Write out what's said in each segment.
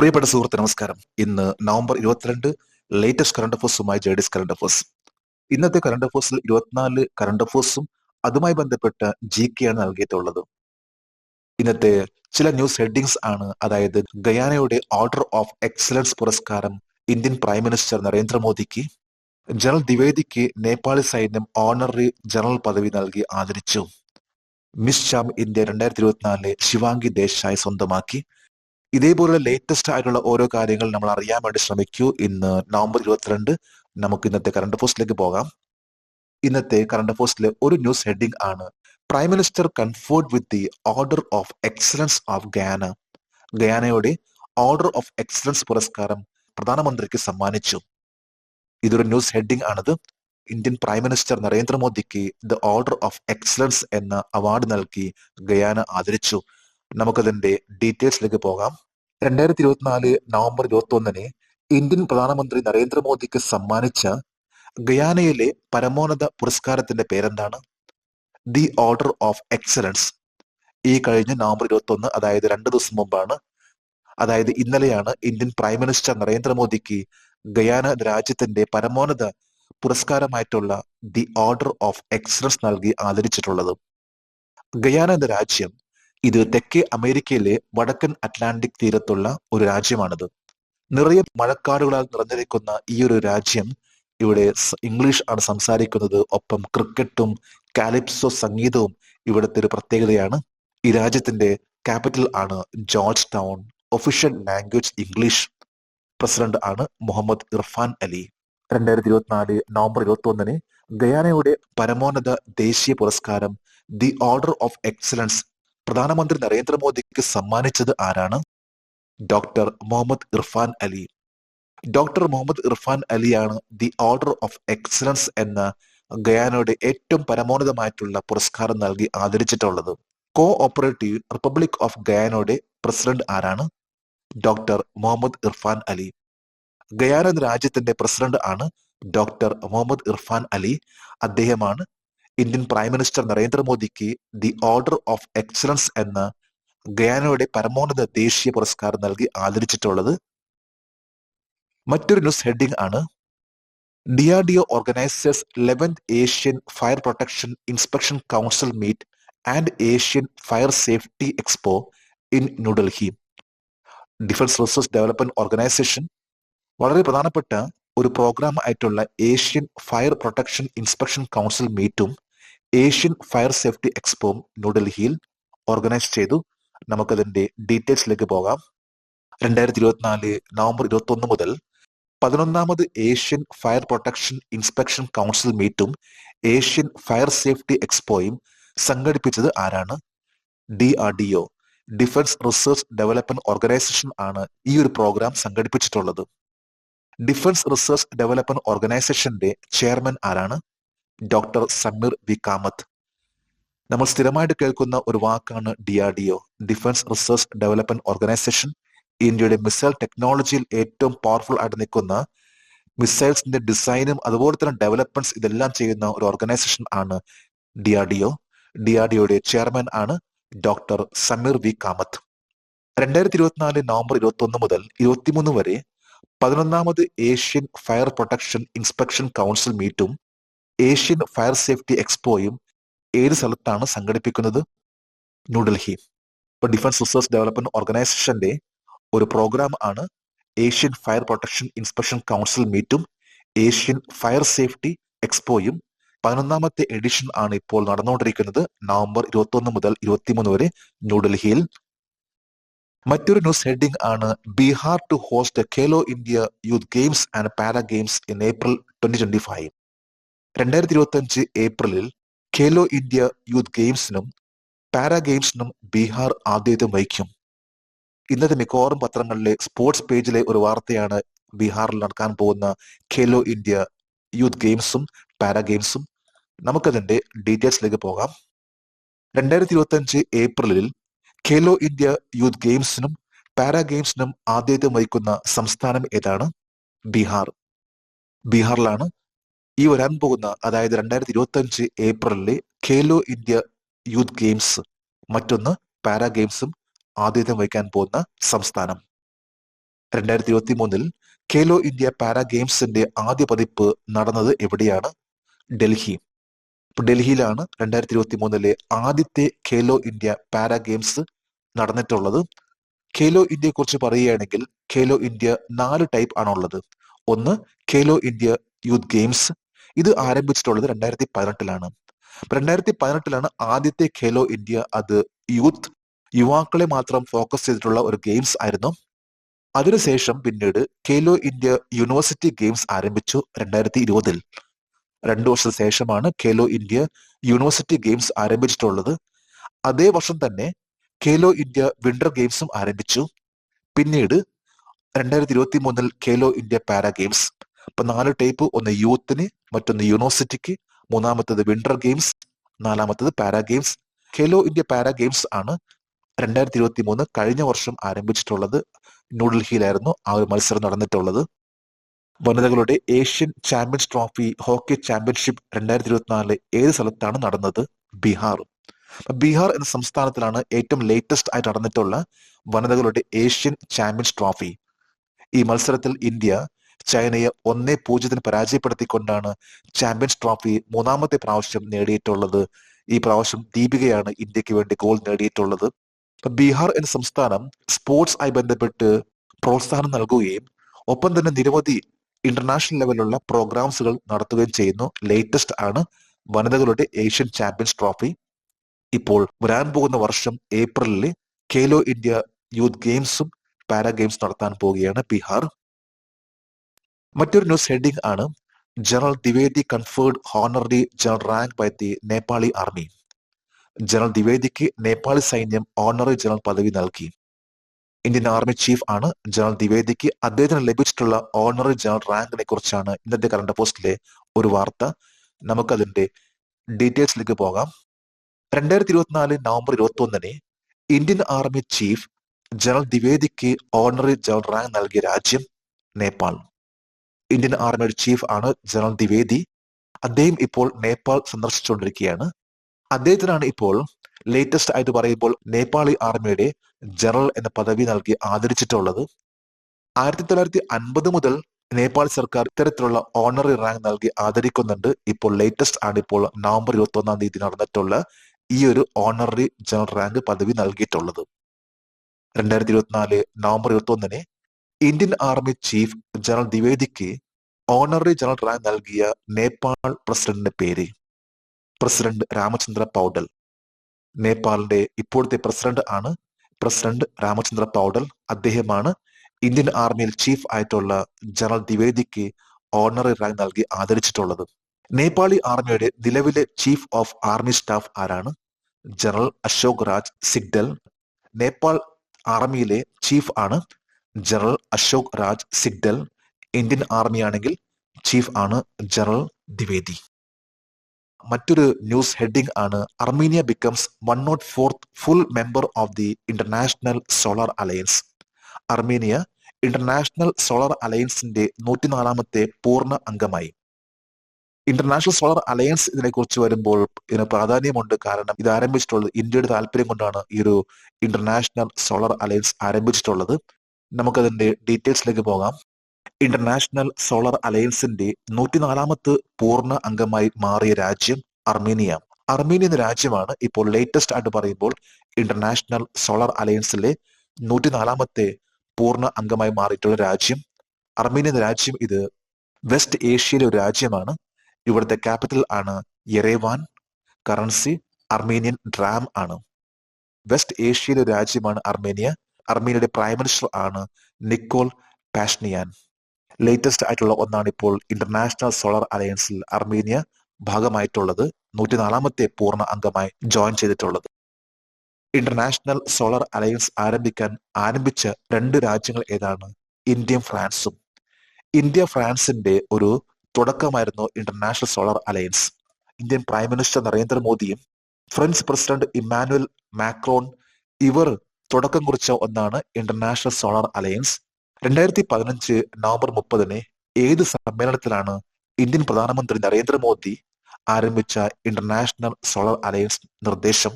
പ്രിയപ്പെട്ട സുഹൃത്ത് നമസ്കാരം. ഇന്ന് നവംബർ 22 ലേറ്റസ്റ്റ് കറണ്ട് അഫേഴ്സുമായി ജേഡിസ് കറണ്ട് അഫേഴ്സ്. ഇന്നത്തെ കറണ്ട് അഫേഴ്സിൽ 24 കറണ്ട് അഫേഴ്സും അതുമായി ബന്ധപ്പെട്ട GK ആണ് നൽകിയിട്ടുള്ളത്. ഇന്നത്തെ ചില ന്യൂസ് ഹെഡിങ്സ് ആണ്. അതായത് ഗയാനയുടെ ഓർഡർ ഓഫ് എക്സലൻസ് പുരസ്കാരം ഇന്ത്യൻ പ്രൈം മിനിസ്റ്റർ നരേന്ദ്രമോദിക്ക്. ജനറൽ ദ്വിവേദിക്ക് നേപ്പാളി സൈന്യം ഓണററി ജനറൽ പദവി നൽകി ആദരിച്ചു. Miss charm India 2024 Shivangi Desai സ്വന്തമാക്കി. ഇതേപോലുള്ള ലേറ്റസ്റ്റ് ആയിട്ടുള്ള ഓരോ കാര്യങ്ങൾ നമ്മൾ അറിയാൻ വേണ്ടി ശ്രമിക്കൂ. ഇന്ന് നവംബർ 22 നമുക്ക് ഇന്നത്തെ കറണ്ട് അഫേഴ്സിലേക്ക് പോകാം. ഇന്നത്തെ കറണ്ട് അഫേഴ്സിലെ ഒരു ന്യൂസ് ഹെഡിംഗ് ആണ് prime minister conferred with the order of excellence of Guyana. ഗയാനയുടെ ഓർഡർ ഓഫ് എക്സലൻസ് പുരസ്കാരം പ്രധാനമന്ത്രിക്ക് സമ്മാനിച്ചു. ഇതൊരു ന്യൂസ് ഹെഡിംഗ് ആണിത്. ഇന്ത്യൻ പ്രൈം മിനിസ്റ്റർ നരേന്ദ്രമോദിക്ക് ദ ഓർഡർ ഓഫ് എക്സലൻസ് എന്ന അവാർഡ് നൽകി ഗയാന ആദരിച്ചു. നമുക്കതിന്റെ ഡീറ്റെയിൽസിലേക്ക് പോകാം. 2024 നവംബർ 21 ഇന്ത്യൻ പ്രധാനമന്ത്രി നരേന്ദ്രമോദിക്ക് സമ്മാനിച്ച ഗയാനയിലെ പരമോന്നത പുരസ്കാരത്തിന്റെ പേരെന്താണ്? The order of excellence. ഈ കഴിഞ്ഞ നവംബർ 21, അതായത് 2 ദിവസം മുമ്പാണ്, അതായത് ഇന്നലെയാണ് ഇന്ത്യൻ പ്രൈം മിനിസ്റ്റർ നരേന്ദ്രമോദിക്ക് ഗയാന രാജ്യത്തിന്റെ പരമോന്നത പുരസ്കാരമായിട്ടുള്ള ദി ഓർഡർ ഓഫ് എക്സലൻസ് നൽകി ആദരിച്ചിട്ടുള്ളത്. ഗയാന എന്ന രാജ്യം ഇത് തെക്കേ അമേരിക്കയിലെ വടക്കൻ അറ്റ്ലാന്റിക് തീരത്തുള്ള ഒരു രാജ്യമാണിത്. നിറയെ മഴക്കാടുകളാൽ നിറഞ്ഞിരിക്കുന്ന ഈ ഒരു രാജ്യം, ഇവിടെ ഇംഗ്ലീഷ് ആണ് സംസാരിക്കുന്നത്. ഒപ്പം ക്രിക്കറ്റും കാലിപ്സോ സംഗീതവും ഇവിടുത്തെ ഒരു പ്രത്യേകതയാണ്. ഈ രാജ്യത്തിന്റെ ക്യാപിറ്റൽ ആണ് George town. Official language English. President ആണ് മുഹമ്മദ് ഇർഫാൻ അലി. 2024 നവംബർ 21 ഗയാനയുടെ പരമോന്നത ദേശീയ പുരസ്കാരം ദി ഓർഡർ ഓഫ് എക്സലൻസ് പ്രധാനമന്ത്രി നരേന്ദ്രമോദിക്ക് സമ്മാനിച്ചത് ആരാണ്? ഡോക്ടർ മുഹമ്മദ് ഇർഫാൻ അലി. ഡോക്ടർ മുഹമ്മദ് ഇർഫാൻ അലിയാണ് ദി ഓർഡർ ഓഫ് എക്സലൻസ് എന്ന ഗയാനയുടെ ഏറ്റവും പരമോന്നതമായിട്ടുള്ള പുരസ്കാരം നൽകി ആദരിച്ചിട്ടുള്ളത്. കോ ഓപ്പറേറ്റീവ് റിപ്പബ്ലിക് ഓഫ് ഗയാനയുടെ പ്രസിഡന്റ് ആരാണ്? ഡോക്ടർ മുഹമ്മദ് ഇർഫാൻ അലി. ഗയാന എന്ന രാജ്യത്തിന്റെ പ്രസിഡന്റ് ആണ് ഡോക്ടർ മുഹമ്മദ് ഇർഫാൻ അലി. അദ്ദേഹമാണ് ഇന്ത്യൻ പ്രൈം മിനിസ്റ്റർ നരേന്ദ്രമോദിക്ക് ദി ഓർഡർ ഓഫ് എക്സലൻസ് എന്ന ഗയാനയുടെ പരമോന്നത ദേശീയ പുരസ്കാരം നൽകി ആദരിച്ചിട്ടുള്ളത്. മറ്റൊരു ന്യൂസ് ഹെഡിംഗ് ആണ് DRDO organisers 11th Asian fire protection inspection council meet and Asian fire safety expo in New Delhi. Defence research development organisation വളരെ പ്രധാനപ്പെട്ട ഒരു പ്രോഗ്രാം ആയിട്ടുള്ള Asian fire protection inspection council മീറ്റും ഏഷ്യൻ ഫയർ സേഫ്റ്റി എക്സ്പോയും ന്യൂഡൽഹിയിൽ ഓർഗനൈസ് ചെയ്തു. നമുക്കതിന്റെ ഡീറ്റെയിൽസിലേക്ക് പോകാം. 2024 നവംബർ 21 മുതൽ 11ാമത് Asian fire protection inspection council മീറ്റും ഏഷ്യൻ ഫയർ സേഫ്റ്റി എക്സ്പോയും സംഘടിപ്പിച്ചത് ആരാണ്? DRDO, defence research development organisation ആണ് ഈ ഒരു പ്രോഗ്രാം സംഘടിപ്പിച്ചിട്ടുള്ളത്. ഡിഫൻസ് റിസർച്ച് ഡെവലപ്മെന്റ് ഓർഗനൈസേഷന്റെ ചെയർമാൻ ആരാണ്? Doctor Sameer V Kamat. നമ്മൾ സ്ഥിരമായിട്ട് കേൾക്കുന്ന ഒരു വാക്കാണ് DRDO, defence research development organisation. ഇന്ത്യയുടെ മിസൈൽ ടെക്നോളജിയിൽ ഏറ്റവും പവർഫുൾ ആയിട്ട് നിൽക്കുന്ന മിസൈൽസിന്റെ ഡിസൈനും അതുപോലെ തന്നെ ഡെവലപ്മെന്റ്സ് ഇതെല്ലാം ചെയ്യുന്ന ഒരു ഓർഗനൈസേഷൻ ആണ് DRDO. DRDOയുടെ ചെയർമാൻ ആണ് doctor Sameer V Kamat. 2024 November 21 മുതൽ 23 വരെ 11ാമത് Asian fire protection inspection council മീറ്റും ഏഷ്യൻ ഫയർ സേഫ്റ്റി എക്സ്പോയും ഏത് സ്ഥലത്താണ് സംഘടിപ്പിക്കുന്നത്? ന്യൂഡൽഹി. ഇപ്പൊ ഡിഫൻസ് റിസർച്ച് ഡെവലപ്മെന്റ് ഓർഗനൈസേഷന്റെ ഒരു പ്രോഗ്രാം ആണ് Asian fire protection inspection council മീറ്റും ഏഷ്യൻ ഫയർ സേഫ്റ്റി എക്സ്പോയും. 11ാമത്തെ എഡിഷൻ ആണ് ഇപ്പോൾ നടന്നുകൊണ്ടിരിക്കുന്നത്, നവംബർ 21 മുതൽ 23 വരെ ന്യൂഡൽഹിയിൽ. മറ്റൊരു ന്യൂസ് ഹെഡിംഗ് ആണ് Bihar to host Khelo India youth games and para games in April 2025. 2025 ഏപ്രിലിൽ ഖേലോ ഇന്ത്യ യൂത്ത് ഗെയിംസിനും പാരാ ഗെയിംസിനും ബീഹാർ ആതിഥ്യം വഹിക്കും. ഇന്നത്തെ മിക്കവാറും പത്രങ്ങളിലെ സ്പോർട്സ് പേജിലെ ഒരു വാർത്തയാണ് ബീഹാറിൽ നടക്കാൻ പോകുന്ന ഖേലോ ഇന്ത്യ യൂത്ത് ഗെയിംസും പാരാ ഗെയിംസും. നമുക്കതിന്റെ ഡീറ്റെയിൽസിലേക്ക് പോകാം. 2025 ഏപ്രിലിൽ ഖേലോ ഇന്ത്യ യൂത്ത് ഗെയിംസിനും പാരാ ഗെയിംസിനും ആതിഥ്യം വഹിക്കുന്ന സംസ്ഥാനം ഏതാണ്? ബീഹാർ. ബീഹാറിലാണ് ഈ വരാൻ പോകുന്ന, അതായത് 2025 ഏപ്രിലിലെ ഖേലോ ഇന്ത്യ യൂത്ത് ഗെയിംസ്, മറ്റൊന്ന് പാരാ ഗെയിംസും ആതിഥ്യം വഹിക്കാൻ പോകുന്ന സംസ്ഥാനം. 2023 ഖേലോ ഇന്ത്യ പാരാ ഗെയിംസിന്റെ ആദ്യ പതിപ്പ് നടന്നത് എവിടെയാണ്? ഡൽഹി. ഇപ്പൊ ഡൽഹിയിലാണ് 2023 ആദ്യത്തെ ഖേലോ ഇന്ത്യ പാരാ ഗെയിംസ് നടന്നിട്ടുള്ളത്. ഖേലോ ഇന്ത്യയെ കുറിച്ച് പറയുകയാണെങ്കിൽ ഖേലോ ഇന്ത്യ 4 ടൈപ്പ് ആണുള്ളത്. ഒന്ന്, ഖേലോ ഇന്ത്യ യൂത്ത് ഗെയിംസ്. ഇത് ആരംഭിച്ചിട്ടുള്ളത് 2018 2018 ആദ്യത്തെ ഖേലോ ഇന്ത്യ. അത് യുവാക്കളെ മാത്രം ഫോക്കസ് ചെയ്തിട്ടുള്ള ഒരു ഗെയിംസ് ആയിരുന്നു. അതിനുശേഷം പിന്നീട് ഖേലോ ഇന്ത്യ യൂണിവേഴ്സിറ്റി ഗെയിംസ് ആരംഭിച്ചു 2020. 2 വർഷത്തിന് ശേഷമാണ് ഖേലോ ഇന്ത്യ യൂണിവേഴ്സിറ്റി ഗെയിംസ് ആരംഭിച്ചിട്ടുള്ളത്. അതേ വർഷം തന്നെ ഖേലോ ഇന്ത്യ വിന്റർ ഗെയിംസും ആരംഭിച്ചു. പിന്നീട് 2023 ഖേലോ ഇന്ത്യ പാരാ ഗെയിംസ്. ഇപ്പൊ 4 ടൈപ്പ്: ഒന്ന് യൂത്തിന്, മറ്റൊന്ന് യൂണിവേഴ്സിറ്റിക്ക്, മൂന്നാമത്തത് വിന്റർ ഗെയിംസ്, നാലാമത്തത് para games. Khelo India para games ആണ് 2023 കഴിഞ്ഞ വർഷം ആരംഭിച്ചിട്ടുള്ളത്. ന്യൂഡൽഹിയിലായിരുന്നു ആ ഒരു മത്സരം നടന്നിട്ടുള്ളത്. വനിതകളുടെ Asian champions trophy hockey championship 2024 ഏത് സ്ഥലത്താണ് നടന്നത്? ബീഹാർ. ബീഹാർ എന്ന സംസ്ഥാനത്തിലാണ് ഏറ്റവും ലേറ്റസ്റ്റ് ആയിട്ട് നടന്നിട്ടുള്ള വനിതകളുടെ ഏഷ്യൻ ചാമ്പ്യൻസ് ട്രോഫി. ഈ മത്സരത്തിൽ ഇന്ത്യ ചൈനയെ 1-0 പരാജയപ്പെടുത്തിക്കൊണ്ടാണ് ചാമ്പ്യൻസ് ട്രോഫി മൂന്നാമത്തെ പ്രാവശ്യം നേടിയിട്ടുള്ളത്. ഈ പ്രാവശ്യം ദീപികയാണ് ഇന്ത്യക്ക് വേണ്ടി ഗോൾ നേടിയിട്ടുള്ളത്. ബീഹാർ എന്ന സംസ്ഥാനം സ്പോർട്സ് ആയി ബന്ധപ്പെട്ട് പ്രോത്സാഹനം നൽകുകയും ഒപ്പം തന്നെ നിരവധി ഇന്റർനാഷണൽ ലെവലിലുള്ള പ്രോഗ്രാംസുകൾ നടത്തുകയും ചെയ്യുന്നു. ലേറ്റസ്റ്റ് ആണ് വനിതകളുടെ ഏഷ്യൻ ചാമ്പ്യൻസ് ട്രോഫി. ഇപ്പോൾ വരാൻ പോകുന്ന വർഷം ഏപ്രിലിൽ ഖേലോ ഇന്ത്യ യൂത്ത് ഗെയിംസും പാരാ ഗെയിംസ് നടത്താൻ പോവുകയാണ് ബീഹാർ. മറ്റൊരു ന്യൂസ് ഹെഡിംഗ് ആണ്: general Dwivedi conferred honorary general rank by the Nepali army. General ദ്വിവേദിക്ക് നേപ്പാളി സൈന്യം ഓണററി ജനറൽ പദവി നൽകി. ഇന്ത്യൻ ആർമി ചീഫ് ആണ് ജനറൽ ദ്വിവേദിക്ക് അദ്ദേഹത്തിന് ലഭിച്ചിട്ടുള്ള ഓണററി ജനറൽ റാങ്കിനെ കുറിച്ചാണ് ഇന്നത്തെ കറണ്ട് പോസ്റ്റിലെ ഒരു വാർത്ത. നമുക്കതിന്റെ ഡീറ്റെയിൽസിലേക്ക് പോകാം. 2024 November 21 Indian army chief general ദ്വിവേദിക്ക് ഓണററി ജനറൽ റാങ്ക് നൽകിയ രാജ്യം നേപ്പാൾ. ഇന്ത്യൻ ആർമിയുടെ ചീഫ് ആണ് ജനറൽ ദ്വിവേദി. അദ്ദേഹം ഇപ്പോൾ നേപ്പാൾ സന്ദർശിച്ചുകൊണ്ടിരിക്കുകയാണ്. അദ്ദേഹത്തിനാണ് ഇപ്പോൾ ലേറ്റസ്റ്റ് ആയിട്ട് പറയുമ്പോൾ നേപ്പാളി ആർമിയുടെ ജനറൽ എന്ന പദവി നൽകി ആദരിച്ചിട്ടുള്ളത്. 1950 മുതൽ നേപ്പാൾ സർക്കാർ ഇത്തരത്തിലുള്ള ഓണററി റാങ്ക് നൽകി ആദരിക്കുന്നുണ്ട്. ഇപ്പോൾ ലേറ്റസ്റ്റ് ആണ് ഇപ്പോൾ നവംബർ 21 നടന്നിട്ടുള്ള ഈ ഒരു ഓണററി ജനറൽ റാങ്ക് പദവി നൽകിയിട്ടുള്ളത്. 2024 November 21 Indian army chief general ദ്വിവേദിക്ക് ഓണററി ജനറൽ റാങ്ക് നൽകിയ നേപ്പാൾ പ്രസിഡന്റിന്റെ പേര് പ്രസിഡന്റ് രാമചന്ദ്ര പൗഡൽ. നേപ്പാളിന്റെ ഇപ്പോഴത്തെ പ്രസിഡന്റ് ആണ് പ്രസിഡന്റ് രാമചന്ദ്ര പൗഡൽ. അദ്ദേഹമാണ് ഇന്ത്യൻ ആർമിയിൽ ചീഫ് ആയിട്ടുള്ള ജനറൽ ദ്വിവേദിക്ക് ഓണററി റാങ്ക് നൽകി ആദരിച്ചിട്ടുള്ളത്. നേപ്പാളി ആർമിയുടെ നിലവിലെ ചീഫ് ഓഫ് ആർമി സ്റ്റാഫ് ആരാണ്? ജനറൽ അശോക് രാജ് സിഗ്ഡൽ. നേപ്പാൾ ആർമിയിലെ ചീഫ് ആണ് general Ashok Raj Sigdel. Indian army ആണെങ്കിൽ ചീഫ് ആണ് ജനറൽ ദ്വിവേദി. മറ്റൊരു ന്യൂസ് ഹെഡിംഗ് ആണ്: Armenia becomes 104th full member of the international solar alliance. Armenia international solar അലയൻസിന്റെ 104ാമത്തെ പൂർണ്ണ അംഗമായി. ഇന്റർനാഷണൽ സോളാർ അലയൻസ് ഇതിനെക്കുറിച്ച് വരുമ്പോൾ ഇതിന് പ്രാധാന്യമുണ്ട്. കാരണം ഇത് ആരംഭിച്ചിട്ടുള്ളത് ഇന്ത്യയുടെ താല്പര്യം കൊണ്ടാണ്. ഈ ഒരു ഇന്റർനാഷണൽ സോളാർ അലയൻസ് ആരംഭിച്ചിട്ടുള്ളത്. നമുക്കതിന്റെ ഡീറ്റെയിൽസിലേക്ക് പോകാം. ഇന്റർനാഷണൽ സോളാർ അലയൻസിന്റെ 104ാമത്തെ പൂർണ്ണ അംഗമായി മാറിയ രാജ്യം അർമീനിയ. അർമീനിയ എന്ന രാജ്യമാണ് ഇപ്പോൾ ലേറ്റസ്റ്റ് ആയിട്ട് പറയുമ്പോൾ ഇന്റർനാഷണൽ സോളാർ അലയൻസിലെ 104ാമത്തെ പൂർണ്ണ അംഗമായി മാറിയിട്ടുള്ള രാജ്യം അർമീനിയ എന്ന രാജ്യം. ഇത് വെസ്റ്റ് ഏഷ്യയിലെ ഒരു രാജ്യമാണ്. ഇവിടുത്തെ ക്യാപിറ്റൽ ആണ് യെറേവാൻ. കറൻസി അർമീനിയൻ ഡ്രാം ആണ്. വെസ്റ്റ് ഏഷ്യയിലെ ഒരു രാജ്യമാണ് അർമേനിയ. അർമേനിയയുടെ പ്രൈം മിനിസ്റ്റർ ആണ് നിക്കോൾ പാഷ്നിയാൻ. ലേറ്റസ്റ്റ് ആയിട്ടുള്ള ഒന്നാണ് ഇപ്പോൾ ഇന്റർനാഷണൽ സോളാർ അലയൻസിൽ അർമേനിയ ഭാഗമായിട്ടുള്ളത്. 104ാമത്തെ പൂർണ്ണ അംഗമായി ജോയിൻ ചെയ്തിട്ടുള്ളത്. ഇന്റർനാഷണൽ സോളാർ അലയൻസ് ആരംഭിച്ച 2 രാജ്യങ്ങൾ ഏതാണ്? ഇന്ത്യയും ഫ്രാൻസും. ഇന്ത്യ ഫ്രാൻസിന്റെ ഒരു തുടക്കമായിരുന്നു international solar alliance. Indian prime minister നരേന്ദ്രമോദിയും ഫ്രഞ്ച് പ്രസിഡന്റ് ഇമ്മാനുവൽ മാക്രോൺ ഇവർ തുടക്കം കുറിച്ച ഒന്നാണ് ഇന്റർനാഷണൽ സോളാർ അലയൻസ്. 2015 നവംബർ 30 ഏത് സമ്മേളനത്തിലാണ് ഇന്ത്യൻ പ്രധാനമന്ത്രി നരേന്ദ്രമോദി ആരംഭിച്ച ഇന്റർനാഷണൽ സോളാർ അലയൻസ് നിർദ്ദേശം?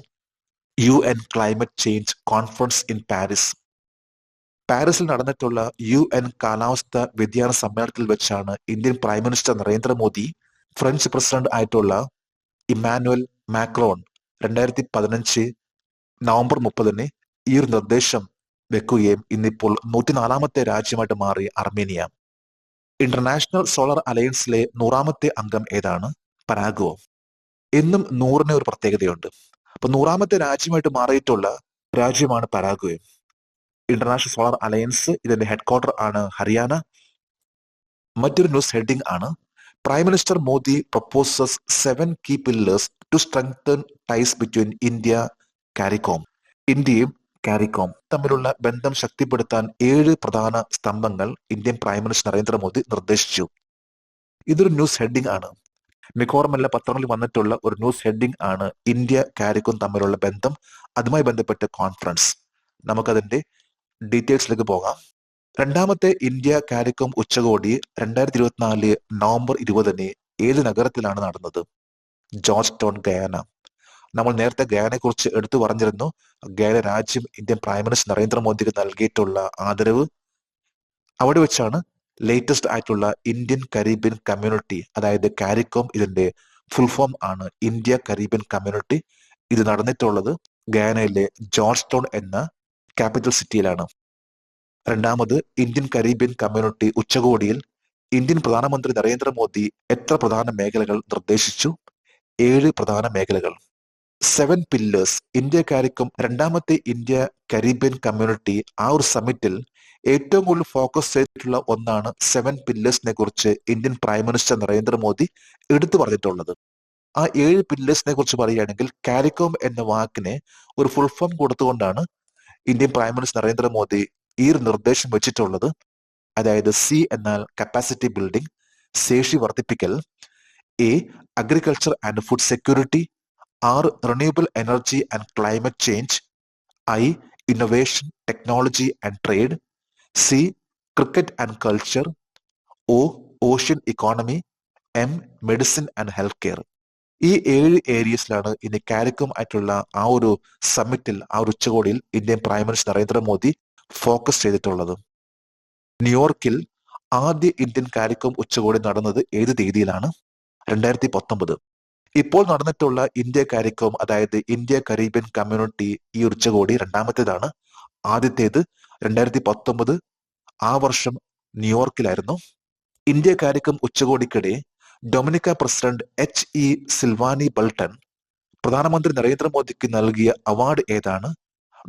UN climate change conference in Paris. പാരീസിൽ നടന്നിട്ടുള്ള UN കാലാവസ്ഥ വ്യതിയാന സമ്മേളനത്തിൽ വെച്ചാണ് Indian prime minister Narendra Modi French president ആയിട്ടുള്ള ഇമ്മാനുവൽ മാക്രോൺ 2015 നവംബർ 30 ഈ ഒരു നിർദ്ദേശം വെക്കുകയും ഇന്നിപ്പോൾ 104ാമത്തെ രാജ്യമായിട്ട് മാറി അർമേനിയ. ഇന്റർനാഷണൽ സോളർ അലയൻസിലെ 100ാമത്തെ അംഗം ഏതാണ്? പരാഗ്വോ. എന്നും 100ന് ഒരു പ്രത്യേകതയുണ്ട്. അപ്പൊ 100ാമത്തെ രാജ്യമായിട്ട് മാറിയിട്ടുള്ള രാജ്യമാണ് പരാഗ്വേ. ഇന്റർനാഷണൽ സോളർ അലയൻസ് ഇതിന്റെ ഹെഡ്ക്വാർട്ടർ ആണ് ഹരിയാന. മറ്റൊരു ന്യൂസ് ഹെഡിംഗ് ആണ് prime minister Modi proposes 7 key pillars to strengthen ties between India CARICOM. ഇന്ത്യയും കാരിക്കോം തമ്മിലുള്ള ബന്ധം ശക്തിപ്പെടുത്താൻ 7 പ്രധാന സ്തംഭങ്ങൾ ഇന്ത്യൻ പ്രൈം മിനിസ്റ്റർ നരേന്ദ്രമോദി നിർദ്ദേശിച്ചു. ഇതൊരു ന്യൂസ് ഹെഡിംഗ് ആണ്. മിക്കവാറും എല്ലാ പത്രങ്ങളിൽ വന്നിട്ടുള്ള ഒരു ന്യൂസ് ഹെഡിംഗ് ആണ് ഇന്ത്യ കാരിക്കോം തമ്മിലുള്ള ബന്ധം, അതുമായി ബന്ധപ്പെട്ട കോൺഫറൻസ്. നമുക്കതിന്റെ ഡീറ്റെയിൽസിലേക്ക് പോകാം. 2ാമത്തെ ഇന്ത്യ കാരിക്കോം ഉച്ചകോടി 2024 നവംബർ 20 ഏത് നഗരത്തിലാണ് നടന്നത്? George town, Guyana. നമ്മൾ നേരത്തെ ഗയാനയെ കുറിച്ച് എടുത്തു പറഞ്ഞിരുന്നു. ഗയാന രാജ്യം ഇന്ത്യൻ പ്രൈം മിനിസ്റ്റർ നരേന്ദ്രമോദിക്ക് നൽകിയിട്ടുള്ള ആദരവ്. അവിടെ വെച്ചാണ് ലേറ്റസ്റ്റ് ആയിട്ടുള്ള ഇന്ത്യൻ കരീബിയൻ കമ്മ്യൂണിറ്റി, അതായത് കാരിക്കോം, ഇതിന്റെ ഫുൾ ഫോം ആണ് ഇന്ത്യ കരീബിയൻ കമ്മ്യൂണിറ്റി. ഇത് നടന്നിട്ടുള്ളത് ഗയാനയിലെ ജോർജ് ടൗൺ എന്ന ക്യാപിറ്റൽ സിറ്റിയിലാണ്. 2ാമത് ഇന്ത്യൻ കരീബിയൻ കമ്മ്യൂണിറ്റി ഉച്ചകോടിയിൽ ഇന്ത്യൻ പ്രധാനമന്ത്രി നരേന്ദ്രമോദി എത്ര പ്രധാന മേഖലകൾ നിർദ്ദേശിച്ചു? 7 പ്രധാന മേഖലകൾ. 7 പില്ലേഴ്സ്. ഇന്ത്യ കാരിക്കോം 2ാമത്തെ ഇന്ത്യ കരീബിയൻ കമ്മ്യൂണിറ്റി ആ ഒരു സമ്മിറ്റിൽ ഏറ്റവും കൂടുതൽ ഫോക്കസ് ചെയ്തിട്ടുള്ള ഒന്നാണ് 7 പില്ലേഴ്സിനെ കുറിച്ച് ഇന്ത്യൻ പ്രൈം മിനിസ്റ്റർ നരേന്ദ്രമോദി എടുത്തു പറഞ്ഞിട്ടുള്ളത്. ആ 7 പില്ലേഴ്സിനെ കുറിച്ച് പറയുകയാണെങ്കിൽ കാരിക്കോം എന്ന വാക്കിനെ ഒരു ഫുൾ ഫോം കൊടുത്തുകൊണ്ടാണ് ഇന്ത്യൻ പ്രൈം മിനിസ്റ്റർ നരേന്ദ്രമോദി ഈ ഒരു നിർദ്ദേശം വെച്ചിട്ടുള്ളത്. അതായത് സി എന്നാൽ കപ്പാസിറ്റി ബിൽഡിംഗ്, ശേഷി വർദ്ധിപ്പിക്കൽ. A agriculture and food security. R renewable energy and climate change. I innovation, technology and trade. C cricket and culture. O ocean economy. M medicine and health care. ഈ 7 ഏരിയസിലാണ് ഇനി CARICOM ആയിട്ടുള്ള ആ ഒരു സമ്മിറ്റിൽ, ആ ഒരു ഉച്ചകോടിയിൽ Indian prime minister Narendra Modi focus ചെയ്തിട്ടുള്ളത്. ന്യൂയോർക്കിൽ ആദ്യ ഇന്ത്യൻ കാരിക്കോം ഉച്ചകോടി നടന്നത് ഏത് തീയതിയിലാണ്? 2019. ഇപ്പോൾ നടന്നിട്ടുള്ള ഇന്ത്യ കാരിക്കോം, അതായത് ഇന്ത്യ കരീബിയൻ കമ്മ്യൂണിറ്റി, ഈ ഉച്ചകോടി 2ാമത്തേതാണ്. ആദ്യത്തേത് 2019, ആ വർഷം ന്യൂയോർക്കിലായിരുന്നു. ഇന്ത്യ കാരിക്കോം ഉച്ചകോടിക്കിടെ Dominica president HE Sylvanie Burton പ്രധാനമന്ത്രി നരേന്ദ്രമോദിക്ക് നൽകിയ അവാർഡ് ഏതാണ്?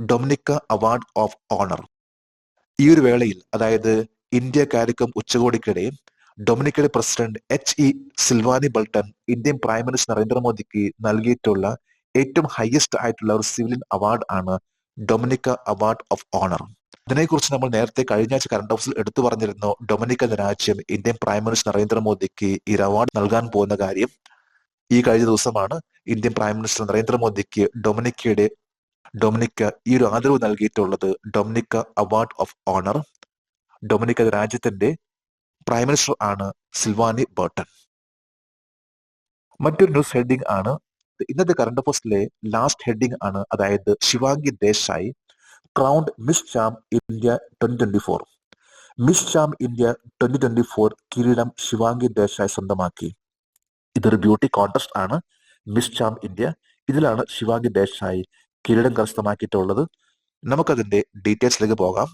Dominica award of honour. ഈ ഒരു വേളയിൽ, അതായത് ഇന്ത്യ കാരിക്കോം ഉച്ചകോടിക്കിടെ ഡൊമിനിക്കയുടെ president HE Sylvanie Burton Indian prime minister നരേന്ദ്രമോദിക്ക് നൽകിയിട്ടുള്ള ഏറ്റവും ഹയസ്റ്റ് ആയിട്ടുള്ള ഒരു സിവിലിയൻ അവാർഡ് ആണ് ഡൊമിനിക്ക അവാർഡ് ഓഫ് ഓണർ. ഇതിനെക്കുറിച്ച് നമ്മൾ നേരത്തെ കഴിഞ്ഞ ആഴ്ച കറണ്ട് ഹൗസിൽ എടുത്തു പറഞ്ഞിരുന്നു. ഡൊമിനിക്ക എന്ന രാജ്യം ഇന്ത്യൻ പ്രൈം മിനിസ്റ്റർ നരേന്ദ്രമോദിക്ക് ഈ അവാർഡ് നൽകാൻ പോകുന്ന കാര്യം. ഈ കഴിഞ്ഞ ദിവസമാണ് ഇന്ത്യൻ പ്രൈം മിനിസ്റ്റർ നരേന്ദ്രമോദിക്ക് ഡൊമിനിക്ക ഈ ഒരു ആദരവ് നൽകിയിട്ടുള്ളത്. Dominica award of honour. Dominica രാജ്യത്തിന്റെ പ്രൈം മിനിസ്റ്റർ ആണ് സിൽവാനി ബർട്ടൺ. മറ്റൊരു ന്യൂസ് ഹെഡിംഗ് ആണ് ഇന്നത്തെ കറണ്ട് അഫയേഴ്സിലെ ലാസ്റ്റ് ഹെഡിംഗ് ആണ്, അതായത് Shivangi Desai crowned miss charm India 2024. Miss charm India 2024 കിരീടം ശിവാംഗി ദേശായി സ്വന്തമാക്കി. ഇതൊരു ബ്യൂട്ടി കോൺടെസ്റ്റ് ആണ്, മിസ് ചാം ഇന്ത്യ. ഇതിലാണ് ശിവാംഗി ദേശായി കിരീടം കരസ്ഥമാക്കിയിട്ടുള്ളത്. നമുക്കതിന്റെ ഡീറ്റെയിൽസിലേക്ക് പോകാം.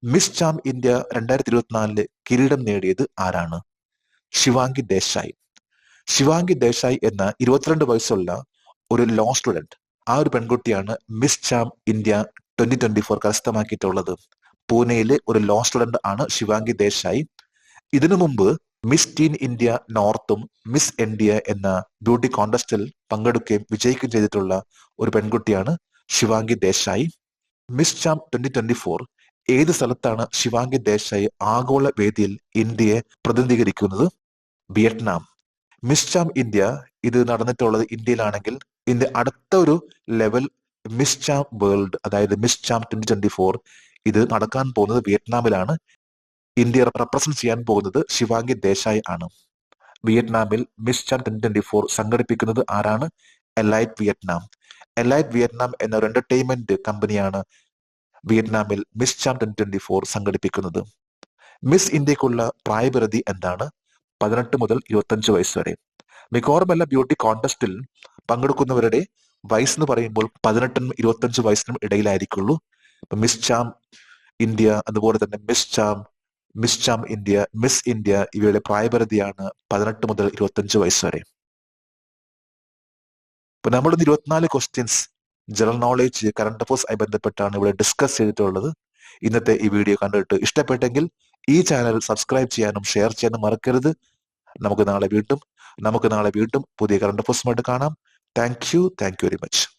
മിസ് ചാം ഇന്ത്യ 2024 കിരീടം നേടിയത് ആരാണ്? ശിവാംഗി ദേശായി. ശിവാംഗി ദേശായി എന്ന 22 വയസ്സുള്ള ഒരു ലോ സ്റ്റുഡന്റ്, ആ ഒരു പെൺകുട്ടിയാണ് മിസ് ചാം ഇന്ത്യ 2024 കരസ്ഥമാക്കിയിട്ടുള്ളത്. പൂനെയിലെ ഒരു ലോ സ്റ്റുഡന്റ് ആണ് ശിവാംഗി ദേശായി. ഇതിനു മുമ്പ് മിസ് ടീൻ ഇന്ത്യ നോർത്തും മിസ് ഇന്ത്യ എന്ന ബ്യൂട്ടി കോൺടെസ്റ്റിൽ പങ്കെടുക്കുകയും വിജയിക്കുകയും ചെയ്തിട്ടുള്ള ഒരു പെൺകുട്ടിയാണ് ശിവാംഗി ദേശായി. മിസ് ചാം 2024 ഏത് സ്ഥലത്താണ് ശിവാംഗി ദേശായി ആഗോള വേദിയിൽ ഇന്ത്യയെ പ്രതിനിധീകരിക്കുന്നത്? വിയറ്റ്നാം. മിസ് ചാം ഇന്ത്യ ഇത് നടന്നിട്ടുള്ളത് ഇന്ത്യയിലാണെങ്കിൽ ഇതിന്റെ അടുത്ത ഒരു ലെവൽ മിസ് ചാം വേൾഡ്, അതായത് മിസ് ചാം 2024, ഇത് നടക്കാൻ പോകുന്നത് വിയറ്റ്നാമിലാണ്. ഇന്ത്യ റെപ്രസെന്റ് ചെയ്യാൻ പോകുന്നത് ശിവാംഗി ദേശായി ആണ്. വിയറ്റ്നാമിൽ മിസ് ചാം 2024 സംഘടിപ്പിക്കുന്നത് ആരാണ്? Elite Vietnam. എലൈറ്റ് വിയറ്റ്നാം എന്ന ഒരു എന്റർടൈൻമെന്റ് കമ്പനിയാണ് വിയറ്റ്നാമിൽ മിസ് ചാം 2024 സംഘടിപ്പിക്കുന്നത്? മിസ് ഇന്ത്യക്കുള്ള പ്രായപരിധി എന്താണ്? 18 മുതൽ 25 വയസ്സ് വരെ. മിക്കവാറും എല്ലാ ബ്യൂട്ടി കോൺടെസ്റ്റിൽ പങ്കെടുക്കുന്നവരുടെ വയസ്സ് എന്ന് പറയുമ്പോൾ 18നും 25 വയസ്സിനും ഇടയിലായിരിക്കുള്ളൂ. മിസ് ചാം ഇന്ത്യ, അതുപോലെ തന്നെ miss charm India, miss India, ഇവയുടെ പ്രായപരിധിയാണ് 18 മുതൽ 25 വയസ്സ് വരെ. ഇപ്പൊ നമ്മളിന്ന് 24 questions general knowledge current affairs ആയി ബന്ധപ്പെട്ടാണ് ഇവിടെ ഡിസ്കസ് ചെയ്തിട്ടുള്ളത്. ഇന്നത്തെ ഈ വീഡിയോ കണ്ടിട്ട് ഇഷ്ടപ്പെട്ടെങ്കിൽ ഈ ചാനൽ സബ്സ്ക്രൈബ് ചെയ്യാനും ഷെയർ ചെയ്യാനും മറക്കരുത്. നമുക്ക് നാളെ വീണ്ടും പുതിയ കറണ്ട് അഫയേഴ്സുമായിട്ട് കാണാം. Thank you very much.